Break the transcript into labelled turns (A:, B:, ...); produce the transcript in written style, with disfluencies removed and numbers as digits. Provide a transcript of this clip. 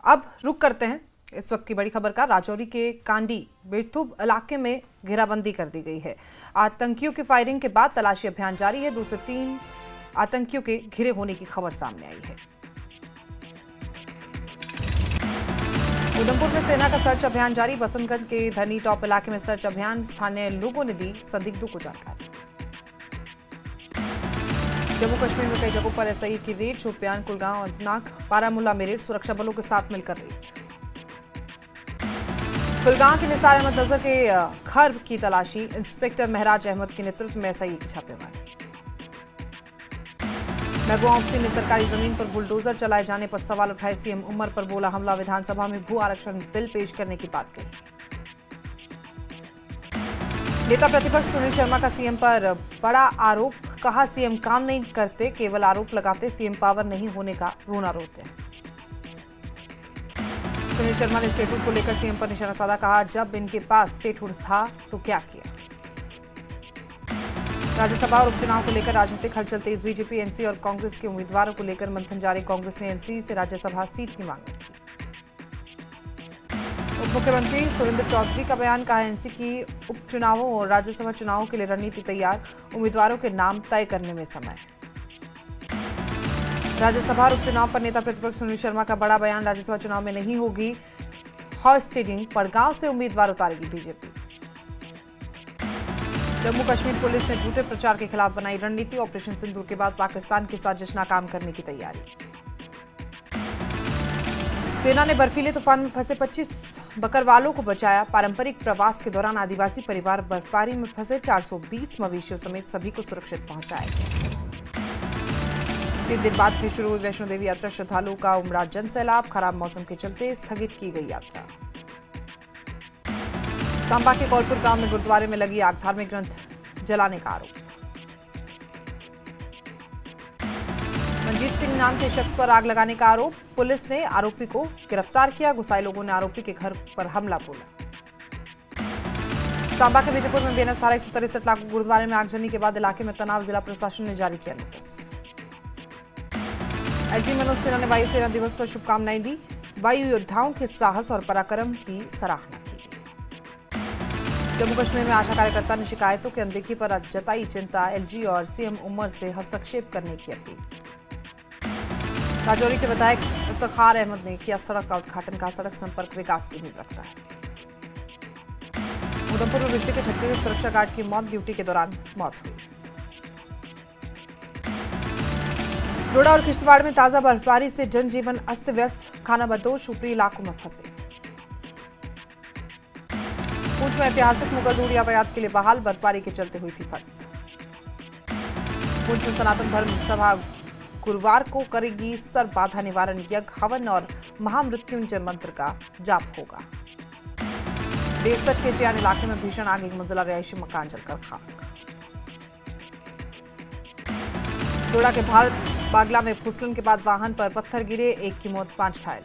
A: अब रुक करते हैं इस वक्त की बड़ी खबर का। राजौरी के कांडी बिरथुब इलाके में घेराबंदी कर दी गई है। आतंकियों की फायरिंग के बाद तलाशी अभियान जारी है। 2 से 3 आतंकियों के घिरे होने की खबर सामने आई है। उधमपुर में सेना का सर्च अभियान जारी। बसंतगंज के धनी टॉप इलाके में सर्च अभियान। स्थानीय लोगों ने दी संदिग्धों को जानकारी। जम्मू कश्मीर में कई जगहों पर एसआई की रेड। शोपियान, कुलगांव, अनंतनाग, बारामूला में रेड। सुरक्षा बलों के साथ मिलकर रेड। कुलगांव के निसार अहमद नजर के घर की तलाशी। इंस्पेक्टर महराज अहमद के नेतृत्व में एसआई की छापेमारी। महबूबा मुफ्ती ने सरकारी जमीन पर बुलडोजर चलाए जाने पर सवाल उठाए। सीएम उमर पर बोला हमला। विधानसभा में भू आरक्षण बिल पेश करने की बात कही। नेता प्रतिपक्ष सुनील शर्मा का सीएम पर बड़ा आरोप। कहा सीएम काम नहीं करते, केवल आरोप लगाते। सीएम पावर नहीं होने का रोना रोते हैं। सुनील शर्मा ने स्टेटहुड को लेकर सीएम पर निशाना साधा। कहा जब इनके पास स्टेटहुड था तो क्या किया। राज्यसभा और उपचुनाव को लेकर राजनीतिक हलचल तेज। बीजेपी, एनसी और कांग्रेस के उम्मीदवारों को लेकर मंथन जारी। कांग्रेस ने एनसी से राज्यसभा सीट की मांग की। उप मुख्यमंत्री सुरेंद्र चौधरी का बयान। कहा एनसी की उपचुनावों और राज्यसभा चुनावों के लिए रणनीति तैयार। उम्मीदवारों के नाम तय करने में समय। राज्यसभा और उपचुनाव पर नेता प्रतिपक्ष सुनील शर्मा का बड़ा बयान। राज्यसभा चुनाव में नहीं होगी हॉर्स ट्रेडिंग। पड़गांव से उम्मीदवार उतारेगी बीजेपी। जम्मू कश्मीर पुलिस ने झूठे प्रचार के खिलाफ बनाई रणनीति। ऑपरेशन सिंदूर के बाद पाकिस्तान के साथ जश्न नाकाम करने की तैयारी। सेना ने बर्फीले तूफान में फंसे 25 बकरवालों को बचाया। पारंपरिक प्रवास के दौरान आदिवासी परिवार बर्फबारी में फंसे 420 मवेशियों समेत सभी को सुरक्षित पहुंचाए। 3 दिन बाद फिर शुरू हुई वैष्णो देवी यात्रा। श्रद्धालुओं का उमड़ा जन सैलाब। खराब मौसम के चलते स्थगित की गई यात्रा। सांबा के कौलपुर गांव में गुरुद्वारे में लगी आग। धार्मिक ग्रंथ जलाने का आरोप। मनजीत सिंह नाम के शख्स पर आग लगाने का आरोप। पुलिस ने आरोपी को गिरफ्तार किया। गुसाई लोगों ने आरोपी के घर पर हमला बोला। सांबा के विजयपुर में बीएनएस धारा 163 लागू। गुरुद्वारे में आगजनी के बाद इलाके में तनाव। जिला प्रशासन ने जारी किया नोटिस। आईजी मनोज सिन्हा ने वायुसेना दिवस पर शुभकामनाएं दी। वायु योद्धाओं के साहस और पराक्रम की सराहना की। जम्मू कश्मीर में आशा कार्यकर्ता ने शिकायतों की अनदेखी पर जताई चिंता। एलजी और सीएम उमर से हस्तक्षेप करने की अपील। राजौरी के विधायक इफ्तिखार अहमद ने किया सड़क का उद्घाटन। का सड़क संपर्क विकास की नींव रखता है। उधमपुर में बिजली के झटके से सुरक्षा गार्ड की मौत। ड्यूटी के दौरान मौत हुई। डोडा और किश्तवाड़ में ताजा बर्फबारी से जनजीवन अस्त व्यस्त। खानाबदोश ऊपरी इलाकों में फंसे। पूंछ में ऐतिहासिक मुगल रोड यातायात के लिए बहाल। बर्फबारी के चलते हुई थी बंद। पूंछ में सनातन धर्म सभा गुरुवार को करेगी सर्व बाधा निवारण यज्ञ। हवन और महामृत्युंजय मंत्र का जाप होगा। देवसठ के चियान इलाके में भीषण आग। 1 मंजिला रिहायशी मकान जलकर खाक। डोडा के भारत बागला में भूस्खलन के बाद वाहन पर पत्थर गिरे। 1 की मौत, 5 घायल।